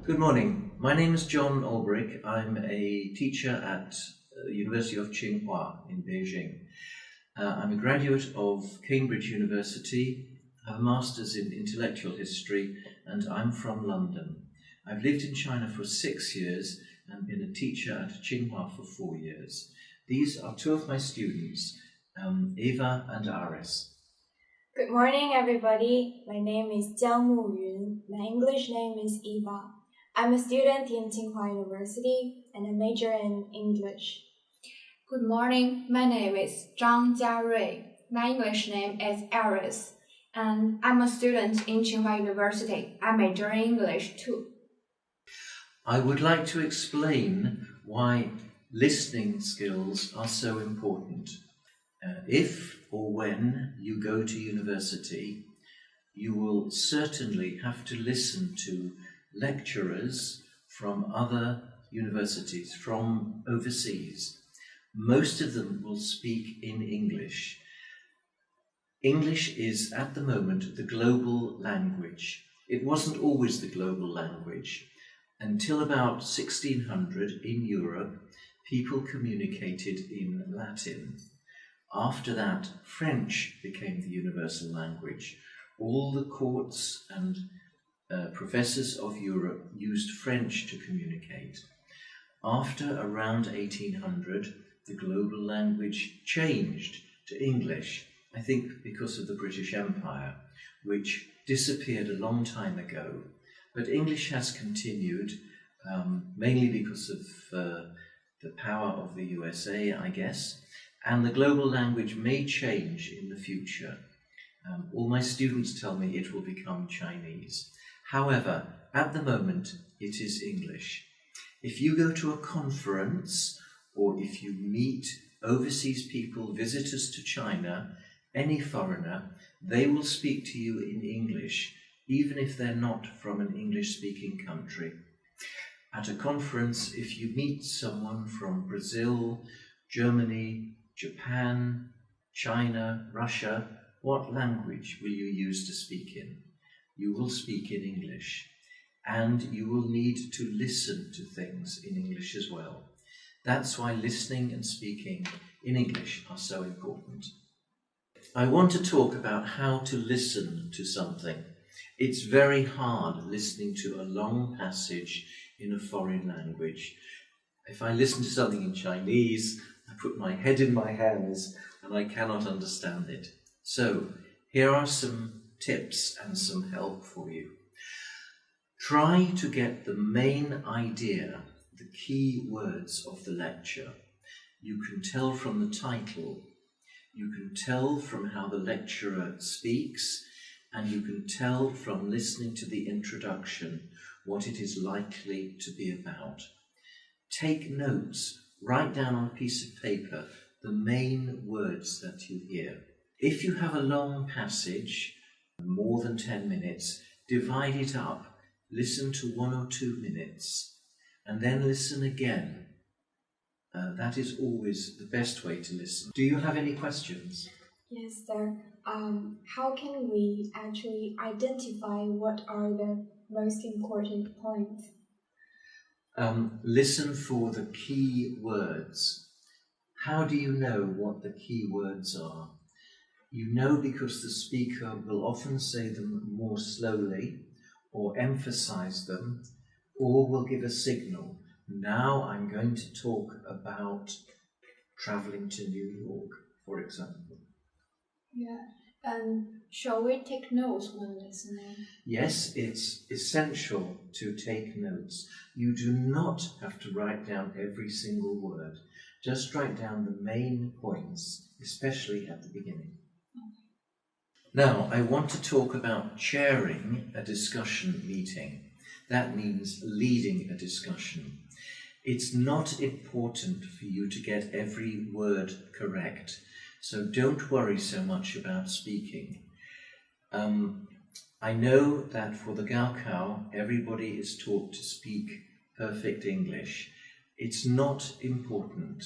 Good morning. My name is John Olbrich. I'm a teacher at the University of Tsinghua in Beijing. I'm a graduate of Cambridge University, I have a master's in intellectual history, and I'm from London. I've lived in China for 6 years and been a teacher at Tsinghua for 4 years. These are two of my students, Eva and Aris. Good morning, everybody. My name is Jiang Muyun. My English name is Eva. I'm a student in Tsinghua University and I major in English. Good morning. My name is Zhang Jiarui. My English name is Aris, and I'm a student in Tsinghua University. I major in English too. I would like to explain why listening skills are so important. If or when you go to university, you will certainly have to listen to lecturers from other universities, from overseas. Most of them will speak in English. English is, at the moment, the global language. It wasn't always the global language. Until about 1600 in Europe, people communicated in Latin. After that, French became the universal language. All the courts and professors of Europe used French to communicate. After around 1800, the global language changed to English, I think because of the British Empire, which disappeared a long time ago. But English has continued, mainly because of the power of the USA, I guess, and the global language may change in the future. All my students tell me it will become Chinese. However, at the moment, it is English. If you go to a conference or if you meet overseas people, visitors to China, any foreigner, they will speak to you in English, even if they're not from an English-speaking country. At a conference, if you meet someone from Brazil, Germany, Japan, China, Russia, what language will you use to speak in? You will speak in English, and you will need to listen to things in English as well. That's why listening and speaking in English are so important. I want to talk about how to listen to something. It's very hard listening to a long passage in a foreign language. If I listen to something in Chinese, I put my head in my hands and I cannot understand it. So, here are some tips and some help for you. Try to get the main idea, the key words of the lecture. You can tell from the title, you can tell from how the lecturer speaks, and you can tell from listening to the introduction what it is likely to be about. Take notes, write down on a piece of paper the main words that you hear. If you have a long passage, more than 10 minutes, divide it up. Listen to 1 or 2 minutes, and then listen again. That is always the best way to listen. Do you have any questions? Yes, sir. How can we actually identify what are the most important points? Listen for the key words. How do you know what the key words are? You know because the speaker will often say them more slowly, or emphasize them, or will give a signal. Now I'm going to talk about traveling to New York, for example. Yeah, and shall we take notes when listening? Yes, it's essential to take notes. You do not have to write down every single word. Just write down the main points, especially at the beginning. Now, I want to talk about chairing a discussion meeting. That means leading a discussion. It's not important for you to get every word correct, so don't worry so much about speaking. I know that for the Gaokao, everybody is taught to speak perfect English. It's not important.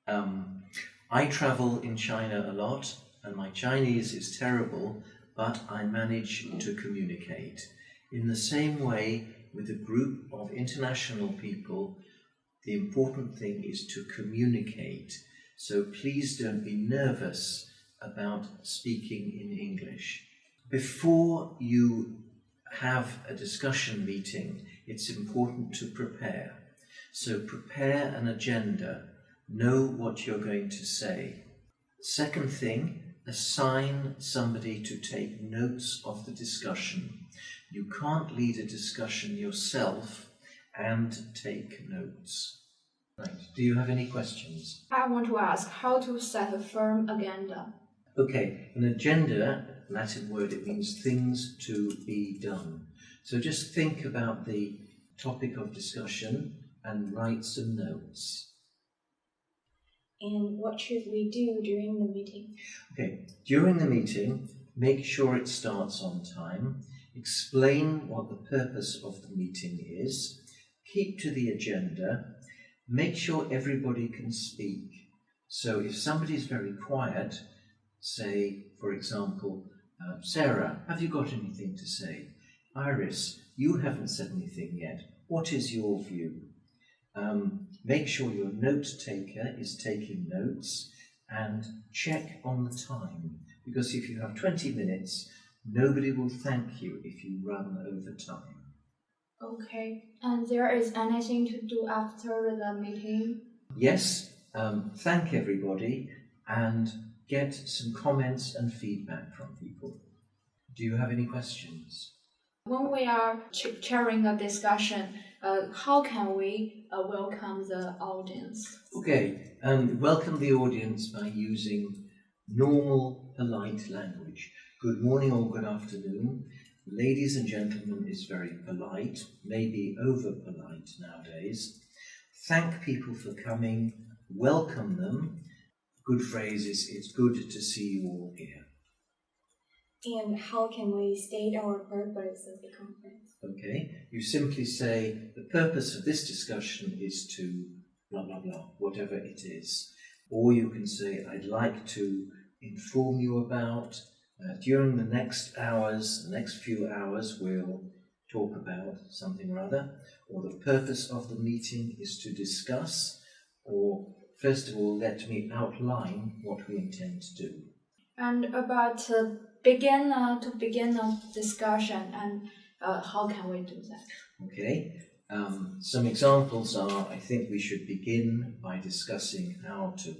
I travel in China a lot, and my Chinese is terrible, but I manage to communicate. In the same way, with a group of international people, the important thing is to communicate. So please don't be nervous about speaking in English. Before you have a discussion meeting, it's important to prepare. So prepare an agenda. Know what you're going to say. Second thing, assign somebody to take notes of the discussion. You can't lead a discussion yourself and take notes. Right. Do you have any questions? I want to ask how to set a firm agenda. Okay, an agenda, Latin word, it means things to be done. So just think about the topic of discussion and write some notes. And what should we do during the meeting? Okay, during the meeting, make sure it starts on time. Explain what the purpose of the meeting is. Keep to the agenda. Make sure everybody can speak. So if somebody's very quiet, say, for example, Sarah, have you got anything to say? Iris, you haven't said anything yet. What is your view? Make sure your note taker is taking notes and check on the time. Because if you have 20 minutes, nobody will thank you if you run over time. Okay. And there is anything to do after the meeting? Yes, thank everybody and get some comments and feedback from people. Do you have any questions? When we are chairing a discussion, how can we welcome the audience? Okay, welcome the audience by using normal, polite language. Good morning or good afternoon. Ladies and gentlemen is very polite, maybe over-polite nowadays. Thank people for coming, welcome them. Good phrase is, it's good to see you all here. And how can we state our purpose of the conference? Okay, you simply say, the purpose of this discussion is to blah, blah, blah, whatever it is. Or you can say, I'd like to inform you about, during the next few hours, we'll talk about something or other. Or the purpose of the meeting is to discuss, or first of all, let me outline what we intend to do. And about to begin a discussion, and how can we do that? Okay, some examples are, I think we should begin by discussing how to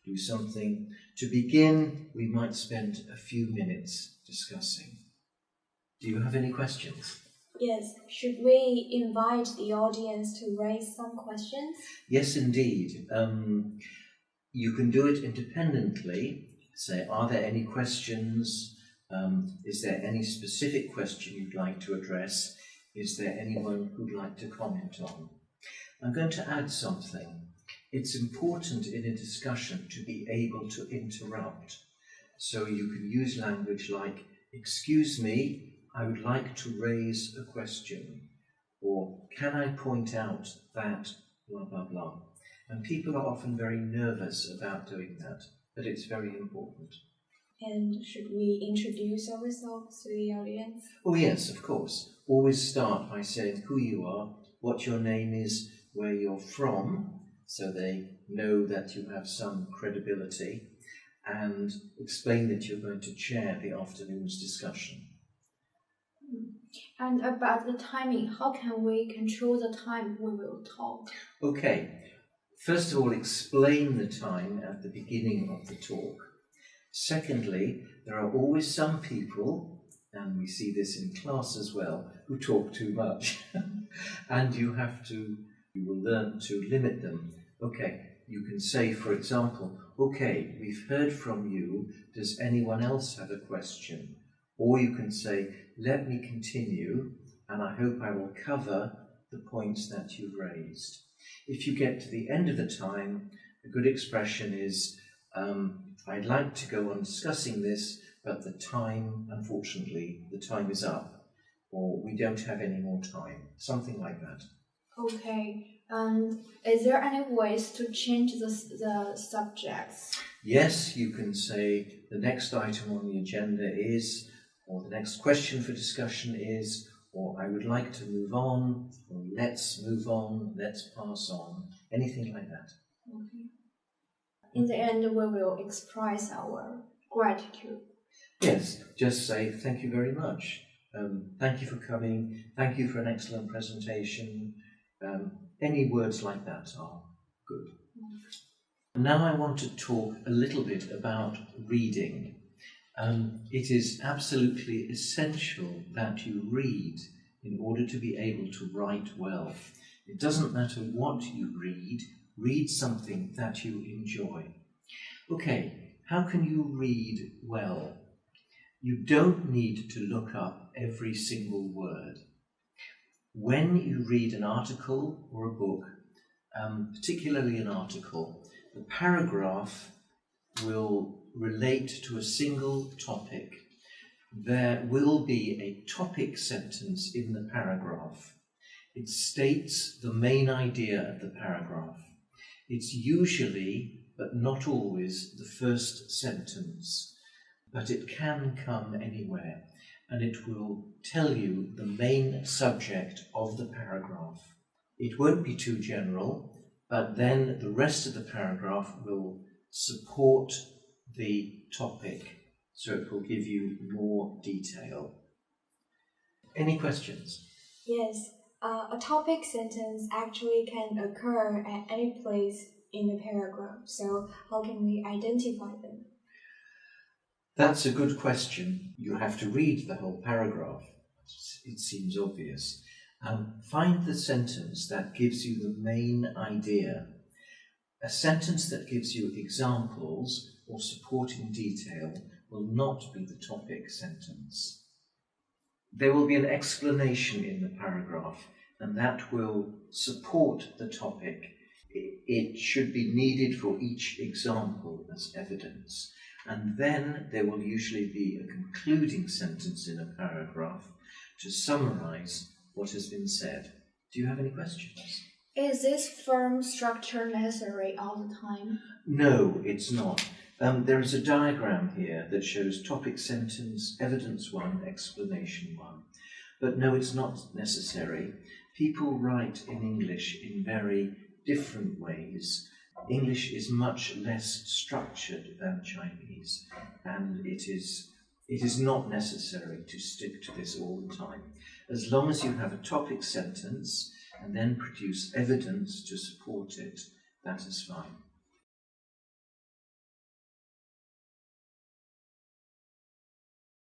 do something. To begin, we might spend a few minutes discussing. Do you have any questions? Yes, should we invite the audience to raise some questions? Yes, indeed. You can do it independently. Say, are there any questions? Is there any specific question you'd like to address? Is there anyone who'd like to comment on? I'm going to add something. It's important in a discussion to be able to interrupt. So you can use language like, excuse me, I would like to raise a question. Or, can I point out that, blah, blah, blah. And people are often very nervous about doing that, but it's very important. And should we introduce ourselves to the audience? Oh yes, of course. Always start by saying who you are, what your name is, where you're from, so they know that you have some credibility, and explain that you're going to chair the afternoon's discussion. And about the timing, how can we control the time we will talk? Okay, first of all, explain the time at the beginning of the talk. Secondly, there are always some people, and we see this in class as well, who talk too much. And you will learn to limit them. Okay, you can say, for example, okay, we've heard from you, does anyone else have a question? Or you can say, let me continue, and I hope I will cover the points that you've raised. If you get to the end of the time, a good expression is, I'd like to go on discussing this, but the time, unfortunately, the time is up, or we don't have any more time, something like that. Okay, and is there any ways to change the subjects? Yes, you can say the next item on the agenda is, or the next question for discussion is, or I would like to move on, or let's move on, let's pass on, anything like that. Okay. In the end, we will express our gratitude. Yes, just say thank you very much. Thank you for coming. Thank you for an excellent presentation. Any words like that are good. Now I want to talk a little bit about reading. It is absolutely essential that you read in order to be able to write well. It doesn't matter what you read something that you enjoy. Okay, how can you read well? You don't need to look up every single word. When you read an article or a book, particularly an article, the paragraph will relate to a single topic. There will be a topic sentence in the paragraph. It states the main idea of the paragraph. It's usually, but not always, the first sentence, but it can come anywhere, and it will tell you the main subject of the paragraph. It won't be too general, but then the rest of the paragraph will support the topic, so it will give you more detail. Any questions? Yes, a topic sentence actually can occur at any place in the paragraph, so how can we identify them? That's a good question. You have to read the whole paragraph. It seems obvious. Find the sentence that gives you the main idea. A sentence that gives you examples or supporting detail will not be the topic sentence. There will be an explanation in the paragraph, and that will support the topic. It should be needed for each example as evidence. And then there will usually be a concluding sentence in a paragraph to summarize what has been said. Do you have any questions? Is this firm structure necessary all the time? No, it's not. There is a diagram here that shows topic sentence, evidence 1, explanation 1. But no, it's not necessary. People write in English in very different ways. English is much less structured than Chinese, and it is not necessary to stick to this all the time. As long as you have a topic sentence and then produce evidence to support it, that is fine.